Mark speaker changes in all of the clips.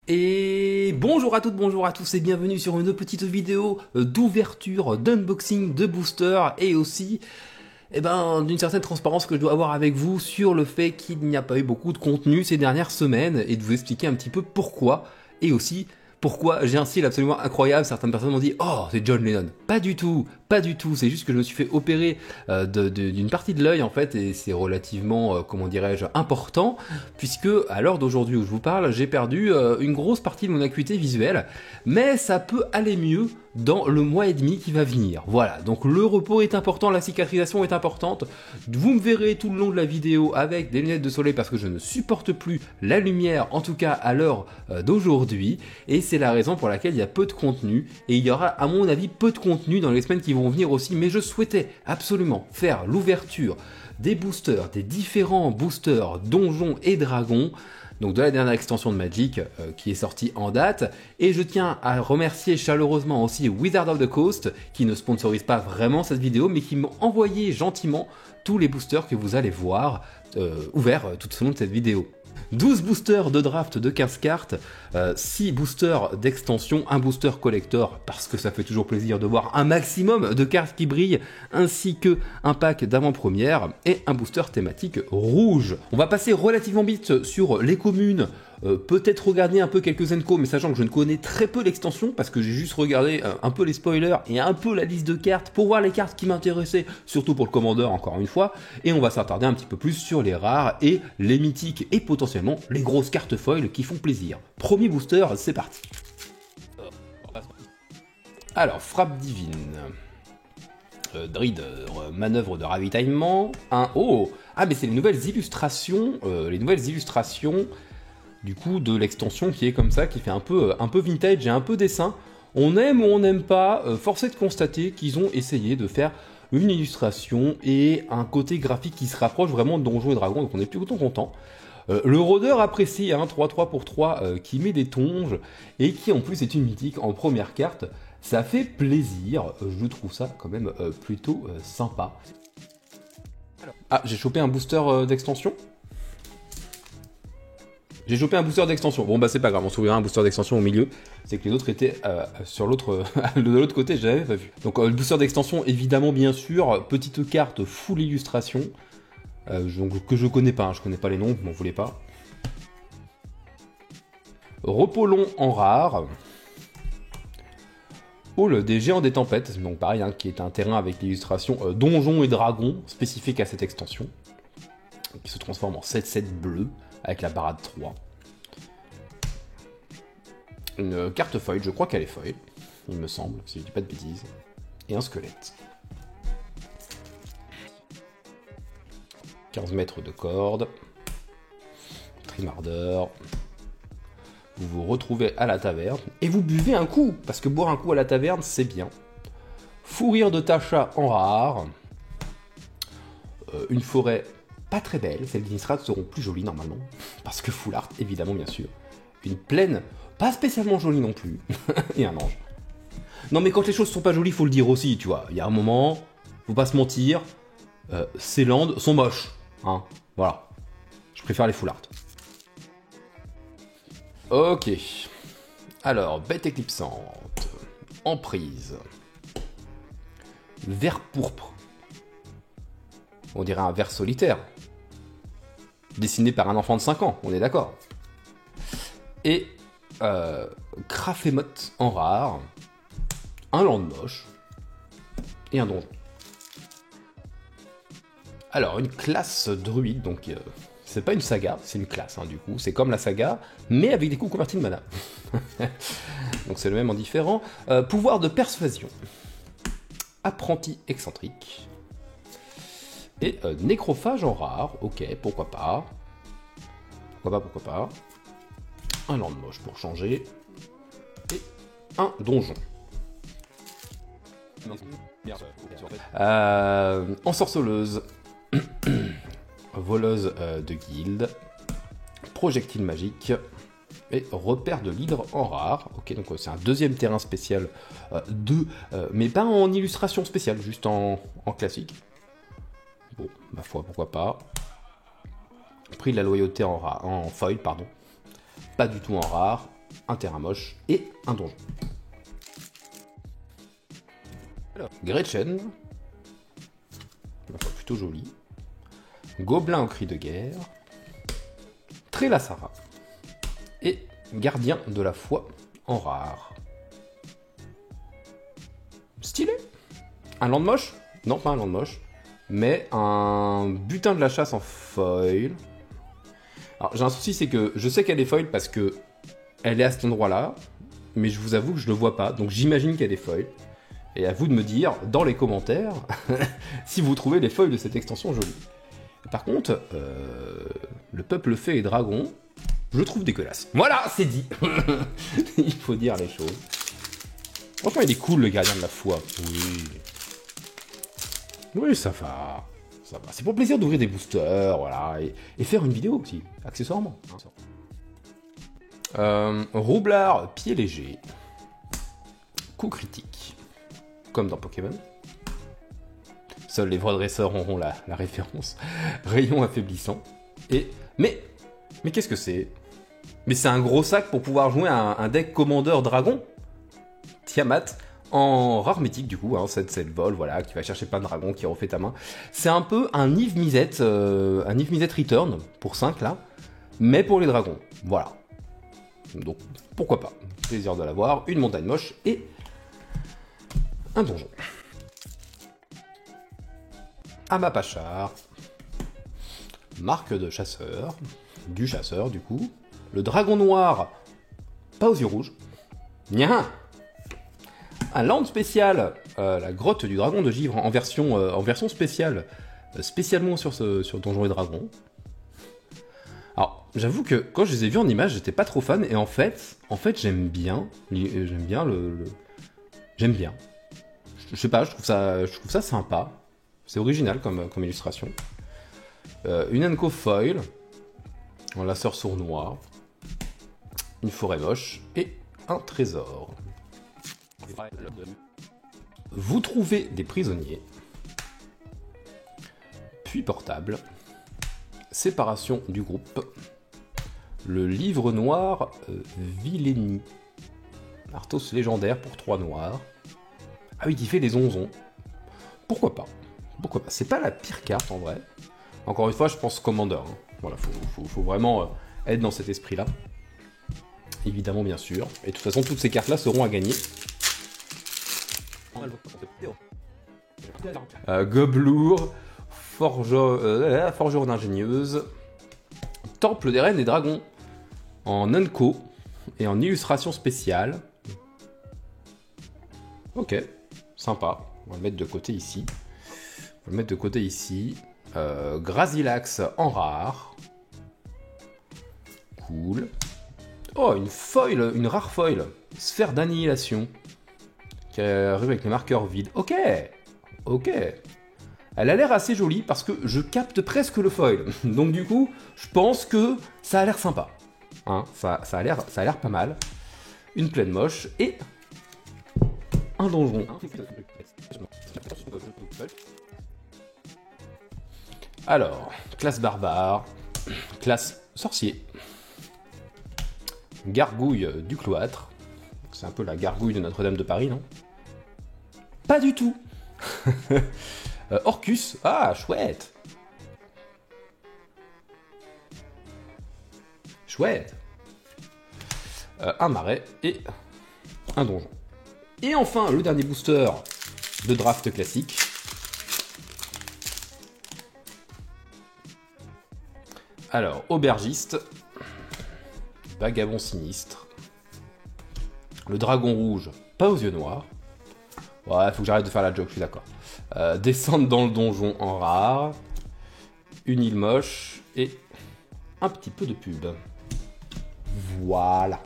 Speaker 1: Et bonjour à toutes, bonjour à tous et bienvenue sur une petite vidéo d'ouverture, d'unboxing de booster et aussi d'une certaine transparence que je dois avoir avec vous sur le fait qu'il n'y a pas eu beaucoup de contenu ces dernières semaines et de vous expliquer un petit peu pourquoi et aussi pourquoi j'ai un style absolument incroyable. Certaines personnes m'ont dit "Oh, c'est John Lennon". Pas du tout, pas du tout, c'est juste que je me suis fait opérer d'une partie de l'œil en fait et c'est relativement, comment dirais-je, important puisque à l'heure d'aujourd'hui où je vous parle, j'ai perdu une grosse partie de mon acuité visuelle, mais ça peut aller mieux dans le mois et demi qui va venir. Voilà, donc le repos est important, la cicatrisation est importante. Vous me verrez tout le long de la vidéo avec des lunettes de soleil parce que je ne supporte plus la lumière, en tout cas à l'heure d'aujourd'hui, et c'est la raison pour laquelle il y a peu de contenu, et il y aura à mon avis peu de contenu dans les semaines qui vont venir aussi, mais je souhaitais absolument faire l'ouverture des boosters, des différents boosters donjons et dragons, donc de la dernière extension de Magic qui est sortie en date, et je tiens à remercier chaleureusement aussi Wizard of the Coast qui ne sponsorise pas vraiment cette vidéo mais qui m'ont envoyé gentiment tous les boosters que vous allez voir ouverts tout au long de cette vidéo. 12 boosters de draft de 15 cartes, 6 boosters d'extension, un booster collector parce que ça fait toujours plaisir de voir un maximum de cartes qui brillent, ainsi que un pack d'avant-première et un booster thématique rouge. On va passer relativement vite sur les communes, peut-être regarder un peu quelques encos, mais sachant que je ne connais très peu l'extension parce que j'ai juste regardé un peu les spoilers et un peu la liste de cartes pour voir les cartes qui m'intéressaient, surtout pour le commandeur encore une fois, et on va s'attarder un petit peu plus sur les rares et les mythiques et potentiellement les grosses cartes foil qui font plaisir. Premier booster, c'est parti. Alors, frappe divine. Druide, manœuvre de ravitaillement. Oh, ah mais c'est les nouvelles illustrations. Du coup de l'extension qui est comme ça, qui fait un peu vintage et un peu dessin. On aime ou on n'aime pas, force est de constater qu'ils ont essayé de faire une illustration et un côté graphique qui se rapproche vraiment de Donjons et Dragons, donc on est plutôt content. Le rôdeur apprécie, 3-3 pour 3 qui met des tonges et qui en plus est une mythique en première carte. Ça fait plaisir, je trouve ça quand même plutôt sympa. Ah, j'ai chopé un booster d'extension. Bon bah c'est pas grave, on s'ouvrira un booster d'extension au milieu. C'est que les autres étaient sur l'autre, de l'autre côté, je l'avais pas vu. Donc le booster d'extension, évidemment, bien sûr, petite carte full illustration. Donc, que je connais pas, je connais pas les noms, vous m'en voulez pas. Repos long en rare. Hall des géants des tempêtes, donc pareil, qui est un terrain avec l'illustration donjons et dragons spécifique à cette extension. Qui se transforme en 7-7 bleu avec la barade 3. Une carte foil, je crois qu'elle est foil, il me semble, si je dis pas de bêtises. Et un squelette. 15 mètres de corde. Trimardeur. Vous vous retrouvez à la taverne et vous buvez un coup, parce que boire un coup à la taverne, c'est bien. Fou rire de Tasha en rare. Une forêt pas très belle, celles d'Innistrad seront plus jolies normalement, parce que full art, évidemment, bien sûr. Une plaine pas spécialement jolie non plus, et un ange. Non mais quand les choses sont pas jolies, faut le dire aussi, tu vois. Il y a un moment, faut pas se mentir, ces landes sont moches, voilà. Je préfère les full art. Ok. Alors, bête éclipsante, emprise, vert pourpre. On dirait un ver solitaire. Dessiné par un enfant de 5 ans, on est d'accord. Et Crafémote en rare, un land moche et un donjon. Alors, une classe druide, donc c'est pas une saga, c'est une classe du coup. C'est comme la saga, mais avec des coups convertis de mana. Donc c'est le même en différent. Pouvoir de persuasion. Apprenti excentrique. Et nécrophage en rare, ok, pourquoi pas. Pourquoi pas. Un land moche pour changer. Et un donjon. Ensorceleuse. Voleuse de guilde. Projectile magique. Et repère de l'hydre en rare. Ok, donc c'est un deuxième terrain spécial mais pas en illustration spéciale, juste en classique. Bon, ma foi, pourquoi pas. Prix de la loyauté en foil, pardon. Pas du tout en rare. un terrain moche et un donjon. Alors, Gretchen, enfin, plutôt joli. Gobelin au cri de guerre. Trélasara. Et gardien de la foi en rare. Stylé. Un land moche? Non, pas un land moche. Mais un butin de la chasse en foil. Alors j'ai un souci, c'est que je sais qu'elle est foil parce que elle est à cet endroit-là. Mais je vous avoue que je le vois pas. Donc j'imagine qu'elle est foil. Et à vous de me dire dans les commentaires si vous trouvez les foils de cette extension jolies. Par contre, le peuple fée et dragon, je le trouve dégueulasse. Voilà, c'est dit. Il faut dire les choses. Franchement, il est cool, le gardien de la foi. Oui. Oui, ça va. Ça va. C'est pour le plaisir d'ouvrir des boosters, voilà. Et faire une vidéo aussi, accessoirement. Roublard, pied léger. Coup critique. Comme dans Pokémon. Seuls les vrais dresseurs auront la référence. Rayon affaiblissant. Mais qu'est-ce que c'est? Mais c'est un gros sac pour pouvoir jouer un deck commandeur dragon. Tiamat, en rare mythique du coup, hein, c'est le vol, voilà, qui va chercher plein de dragons, qui refait ta main. C'est un peu un Yves Misette, Return, pour 5 là, mais pour les dragons, voilà. Donc, pourquoi pas. Plaisir de l'avoir, une montagne moche et un donjon. Amapachar, marque de chasseur, du chasseur du coup, le dragon noir, pas aux yeux rouges, Nya. Un land spécial, la grotte du dragon de givre en version spéciale, spécialement sur Donjons et Dragons. Alors, j'avoue que quand je les ai vus en image, j'étais pas trop fan, et en fait j'aime bien, j'aime bien. Je sais pas, je trouve ça sympa. C'est original comme illustration. Une Enco foil, un lasseur sournois, une forêt moche et un trésor. Vous trouvez des prisonniers, puis portable, séparation du groupe, le livre noir Villénie, Arthos légendaire pour 3 noirs. Ah oui, qui fait des onzons. Pourquoi pas? Pourquoi pas? C'est pas la pire carte en vrai. Encore une fois, je pense Commander. Hein. Voilà, faut vraiment être dans cet esprit-là. Évidemment, bien sûr. Et de toute façon, toutes ces cartes-là seront à gagner. Gobelour, forgeron d'ingénieuse, temple des reines et dragons, en Unco et en illustration spéciale. Ok, sympa. On va le mettre de côté ici. Grazilax en rare. Cool. Oh, une rare foil. Sphère d'annihilation. Qui arrive avec les marqueurs vides. Ok. Elle a l'air assez jolie parce que je capte presque le foil. Donc du coup, je pense que ça a l'air sympa. Hein, ça a l'air pas mal. Une plaine moche et un donjon. Alors, classe barbare, classe sorcier, gargouille du cloître. C'est un peu la gargouille de Notre-Dame de Paris, non? Pas du tout. Orcus, ah, chouette. Un marais et un donjon. Et enfin, le dernier booster de draft classique. Alors, aubergiste, vagabond sinistre, le dragon rouge, pas aux yeux noirs. Ouais, faut que j'arrête de faire la joke, je suis d'accord. Descendre dans le donjon en rare, une île moche et un petit peu de pub. Voilà.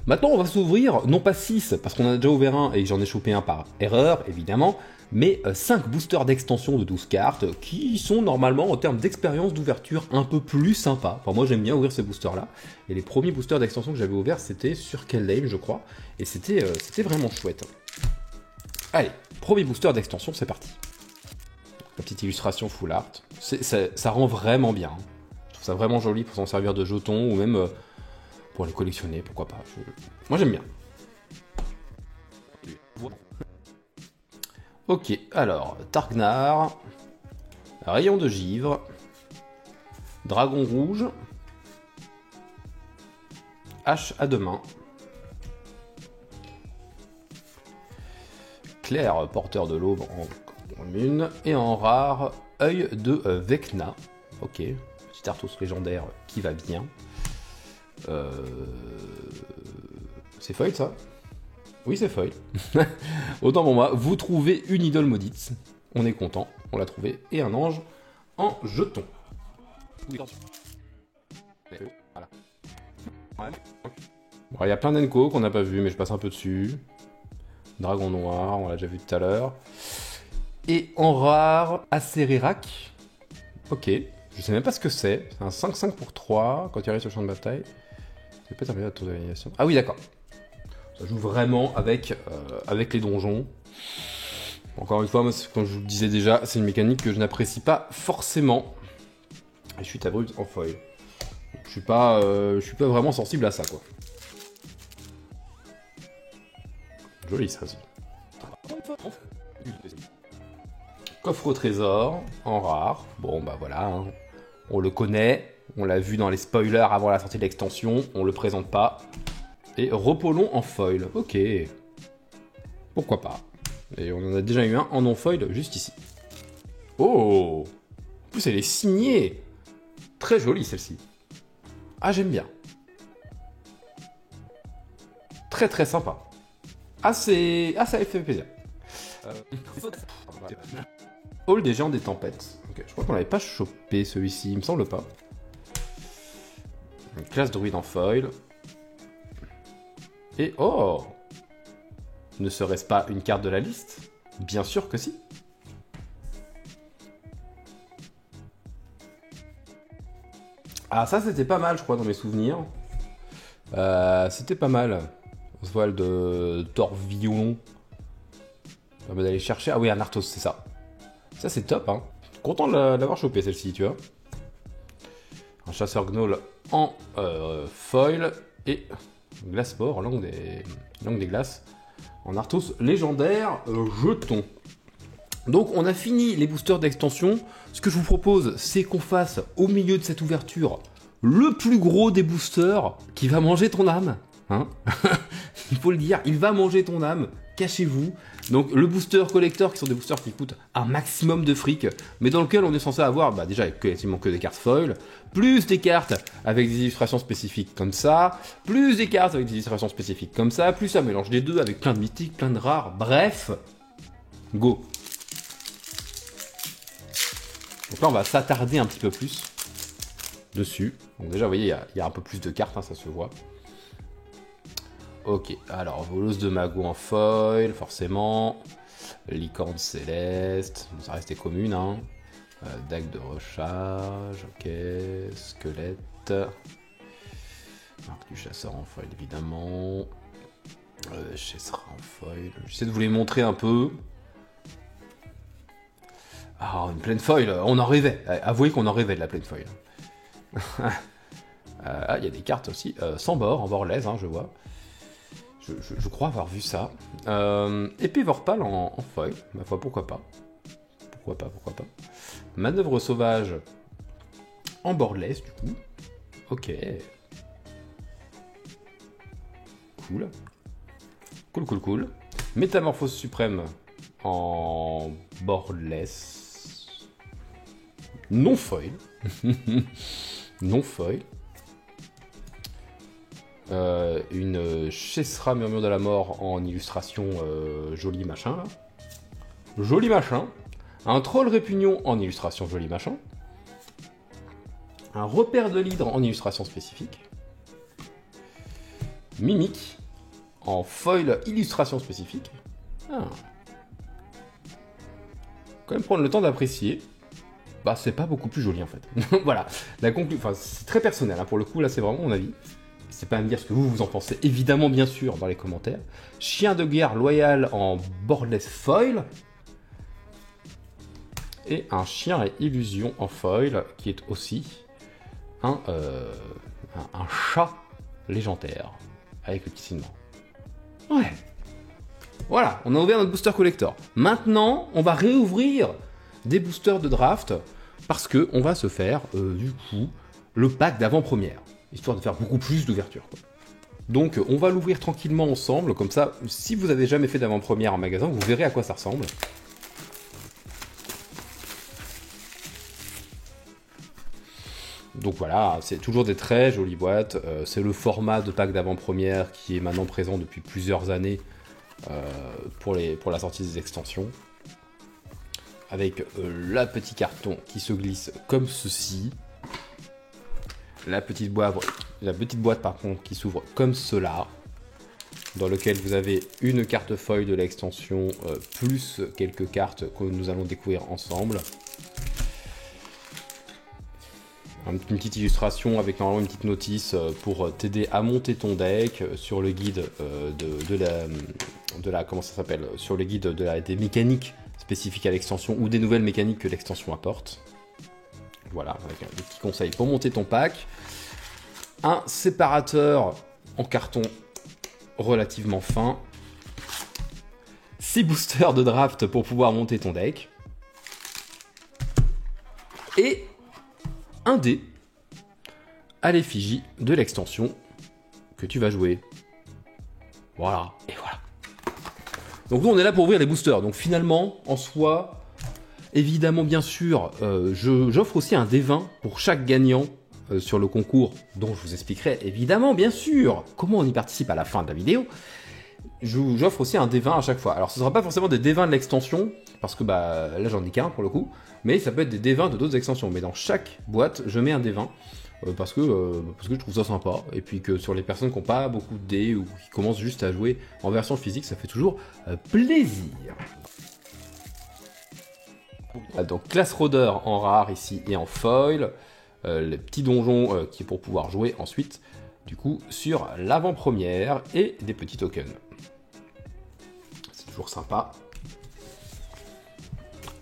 Speaker 1: Maintenant, on va s'ouvrir, non pas 6, parce qu'on en a déjà ouvert un et j'en ai chopé un par erreur, évidemment, mais 5 boosters d'extension de 12 cartes qui sont normalement, en termes d'expérience d'ouverture, un peu plus sympas. Enfin, moi, j'aime bien ouvrir ces boosters-là. Et les premiers boosters d'extension que j'avais ouverts, c'était sur Kaldheim, je crois, et c'était vraiment chouette. Allez, premier booster d'extension, c'est parti. La petite illustration full art, ça rend vraiment bien. Je trouve ça vraiment joli pour s'en servir de jeton, ou même pour les collectionner, pourquoi pas. Moi j'aime bien. Ok, alors, Targnar, Rayon de Givre, Dragon Rouge, Hache à deux mains, Clair, Porteur de l'Aube en commune, et en rare, Œil de Vecna. Ok, petit Arthos légendaire qui va bien. C'est foil ça? Oui, c'est foil. Autant pour moi, vous trouvez une idole maudite. On est content, on l'a trouvé. Et un ange en jeton. Bon, il y a plein d'enco qu'on n'a pas vu, mais je passe un peu dessus. Dragon noir, on l'a déjà vu tout à l'heure. Et en rare, Acérérac. Ok, je sais même pas ce que c'est. C'est un 5-5 pour 3 quand il arrive sur le champ de bataille. C'est peut-être un meilleur tour d'alignation. Ah oui, d'accord. Ça joue vraiment avec les donjons. Encore une fois, moi, comme je vous le disais déjà, c'est une mécanique que je n'apprécie pas forcément. Et chute abrupte en foil. Je suis pas vraiment sensible à ça, quoi. Joli ça aussi. Coffre au trésor, en rare. Bon bah voilà, hein. On le connaît, on l'a vu dans les spoilers avant la sortie de l'extension, on le présente pas. Et Repolon en foil, ok. Pourquoi pas. Et on en a déjà eu un en non-foil juste ici. Oh! En plus elle est signée. Très jolie celle-ci. Ah j'aime bien. Très très sympa. Ah ça fait plaisir. Hall des géants des tempêtes. Okay, je crois qu'on l'avait pas chopé celui-ci, il me semble pas. Une classe druide en foil. Et oh! Ne serait-ce pas une carte de la liste? Bien sûr que si. Ah ça c'était pas mal je crois dans mes souvenirs. C'était pas mal. Oswald de Torvillon. On va d'aller chercher. Ah oui, un Arthos, c'est ça. Ça, c'est top, hein. Content de l'avoir chopé, celle-ci, tu vois. Un chasseur gnoll en foil. Et Glasport, langue des glaces. En Arthos légendaire, jeton. Donc, on a fini les boosters d'extension. Ce que je vous propose, c'est qu'on fasse, au milieu de cette ouverture, le plus gros des boosters qui va manger ton âme. Hein. Il faut le dire, il va manger ton âme, cachez-vous. Donc le booster collector, qui sont des boosters qui coûtent un maximum de fric, mais dans lequel on est censé avoir déjà quasiment que des cartes foil, plus des cartes avec des illustrations spécifiques comme ça, plus des cartes avec des illustrations spécifiques comme ça, plus un mélange des deux avec plein de mythiques, plein de rares, bref, go. Donc là on va s'attarder un petit peu plus dessus. Donc déjà vous voyez, il y a un peu plus de cartes, hein, ça se voit. Ok, alors voleuse de magot en foil, forcément. Licorne céleste, ça restait commune, hein. Dague de recharge, ok. Squelette. Marque du chasseur en foil, évidemment. Chessera en foil. J'essaie de vous les montrer un peu. Ah, une pleine foil, on en rêvait. Avouez qu'on en rêvait de la pleine foil. Ah, il y a des cartes aussi, sans bord, en borlaise, hein, je vois. Je crois avoir vu ça. Épée Vorpal en foil, ma foi, pourquoi pas. Pourquoi pas. Manœuvre sauvage en borderless, du coup. Ok. Cool. Métamorphose suprême en borderless. Non foil. Non foil. Une Chessera Murmure de la Mort en illustration joli machin là. Joli machin. Un Troll Répugnon en illustration joli machin. Un Repère de l'Hydre en illustration spécifique. Mimique en foil illustration spécifique. Ah. Quand même prendre le temps d'apprécier. Bah c'est pas beaucoup plus joli en fait. Voilà. La conclusion, enfin c'est très personnel hein. Pour le coup là c'est vraiment mon avis. C'est pas à me dire ce que vous en pensez, évidemment, bien sûr, dans les commentaires. Chien de guerre loyal en borderless foil. Et un chien et illusion en foil, qui est aussi un chat légendaire avec le petit signe. Ouais. Voilà, on a ouvert notre booster collector. Maintenant, on va réouvrir des boosters de draft parce que on va se faire du coup le pack d'avant-première, histoire de faire beaucoup plus d'ouverture. Donc on va l'ouvrir tranquillement ensemble, comme ça, si vous avez jamais fait d'avant-première en magasin, vous verrez à quoi ça ressemble. Donc voilà, c'est toujours des très jolies boîtes. C'est le format de pack d'avant-première qui est maintenant présent depuis plusieurs années pour la sortie des extensions. Avec la petit carton qui se glisse comme ceci. La petite boîte par contre qui s'ouvre comme cela. Dans lequel vous avez une carte feuille de l'extension plus quelques cartes que nous allons découvrir ensemble. Une petite illustration avec normalement une petite notice pour t'aider à monter ton deck sur le guide comment ça s'appelle, sur le guide des mécaniques spécifiques à l'extension ou des nouvelles mécaniques que l'extension apporte. Voilà, avec un petit conseil pour monter ton pack. Un séparateur en carton relativement fin. 6 boosters de draft pour pouvoir monter ton deck. Et un dé à l'effigie de l'extension que tu vas jouer. Voilà, et voilà. Donc nous on est là pour ouvrir les boosters. Donc finalement, en soi, évidemment bien sûr, j'offre aussi un D20 pour chaque gagnant sur le concours, dont je vous expliquerai évidemment bien sûr comment on y participe à la fin de la vidéo. J'offre aussi un D20 à chaque fois. Alors ce ne sera pas forcément des D20 de l'extension, parce que bah là j'en ai qu'un pour le coup, mais ça peut être des D20 de d'autres extensions. Mais dans chaque boîte, je mets un D20, parce que je trouve ça sympa, et puis que sur les personnes qui n'ont pas beaucoup de dés, ou qui commencent juste à jouer en version physique, ça fait toujours plaisir. Donc classe rôdeur en rare ici et en foil, les petits donjons qui est pour pouvoir jouer ensuite, du coup, sur l'avant-première, et des petits tokens. C'est toujours sympa.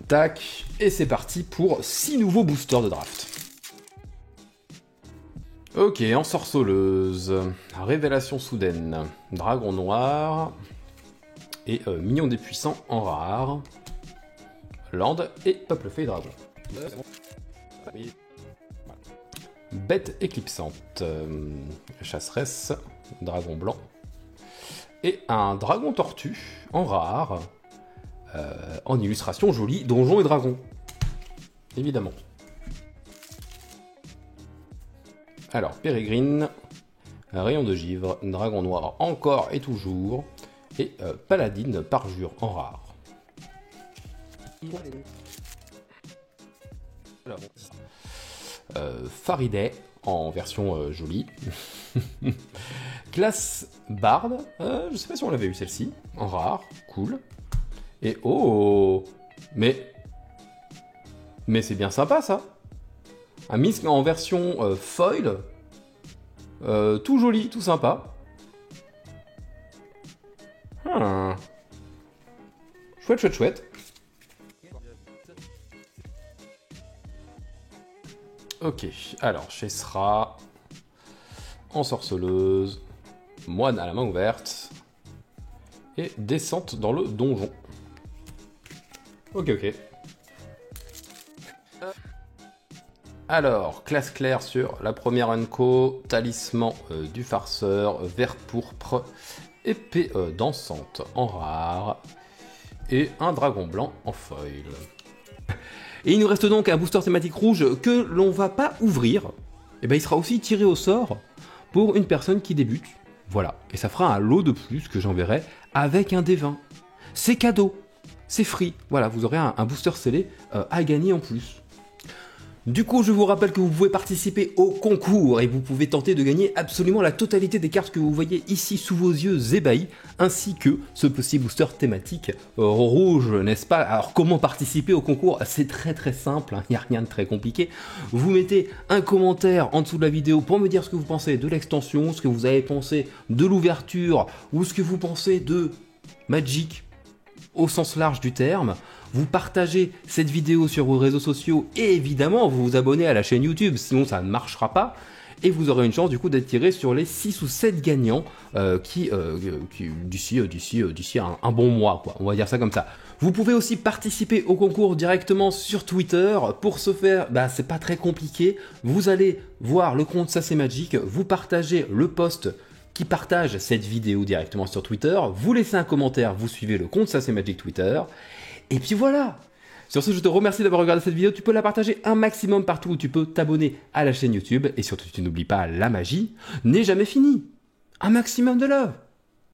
Speaker 1: Tac, et c'est parti pour 6 nouveaux boosters de draft. Ok, ensorceleuse, révélation soudaine, dragon noir, et mignon des puissants en rare, land et peuple fée dragon. Bête éclipsante, chasseresse, dragon blanc, et un dragon tortue en rare, en illustration jolie, donjon et dragon, évidemment. Alors, Pérégrine, rayon de givre, dragon noir encore et toujours, et paladine parjure en rare. Fariday en version jolie. Classe Bard, je sais pas si on l'avait eu celle-ci, en rare, cool. Et oh, mais c'est bien sympa ça. Un Misk en version foil, tout joli, tout sympa. Chouette, chouette, chouette. Ok, alors chez Sra, ensorceleuse, moine à la main ouverte, et descente dans le donjon. Ok, ok. Alors, classe claire sur la première Unco, talisman du farceur, vert pourpre, épée dansante en rare, et un dragon blanc en foil. Et il nous reste donc un booster thématique rouge que l'on va pas ouvrir. Et ben il sera aussi tiré au sort pour une personne qui débute. Voilà, et ça fera un lot de plus que j'enverrai avec un D20. C'est cadeau, c'est free. Voilà, vous aurez un booster scellé à gagner en plus. Du coup, je vous rappelle que vous pouvez participer au concours et vous pouvez tenter de gagner absolument la totalité des cartes que vous voyez ici sous vos yeux ébahis, ainsi que ce petit booster thématique rouge, n'est-ce pas? Alors, comment participer au concours? C'est très très simple, il n'y a rien de très compliqué. Vous mettez un commentaire en dessous de la vidéo pour me dire ce que vous pensez de l'extension, ce que vous avez pensé de l'ouverture, ou ce que vous pensez de Magic au sens large du terme. Vous partagez cette vidéo sur vos réseaux sociaux et évidemment vous vous abonnez à la chaîne YouTube, sinon ça ne marchera pas. et vous aurez une chance du coup d'être tiré sur les 6 ou 7 gagnants qui d'ici un bon mois, quoi. On va dire ça comme ça. Vous pouvez aussi participer au concours directement sur Twitter. Pour ce faire, c'est pas très compliqué. Vous allez voir le compte Ça c'est Magic, vous partagez le post qui partage cette vidéo directement sur Twitter, vous laissez un commentaire, vous suivez le compte Ça c'est Magic Twitter, et puis voilà. Sur ce, je te remercie d'avoir regardé cette vidéo, tu peux la partager un maximum partout où tu peux t'abonner à la chaîne YouTube, et surtout tu n'oublies pas, la magie n'est jamais finie. Un maximum de love.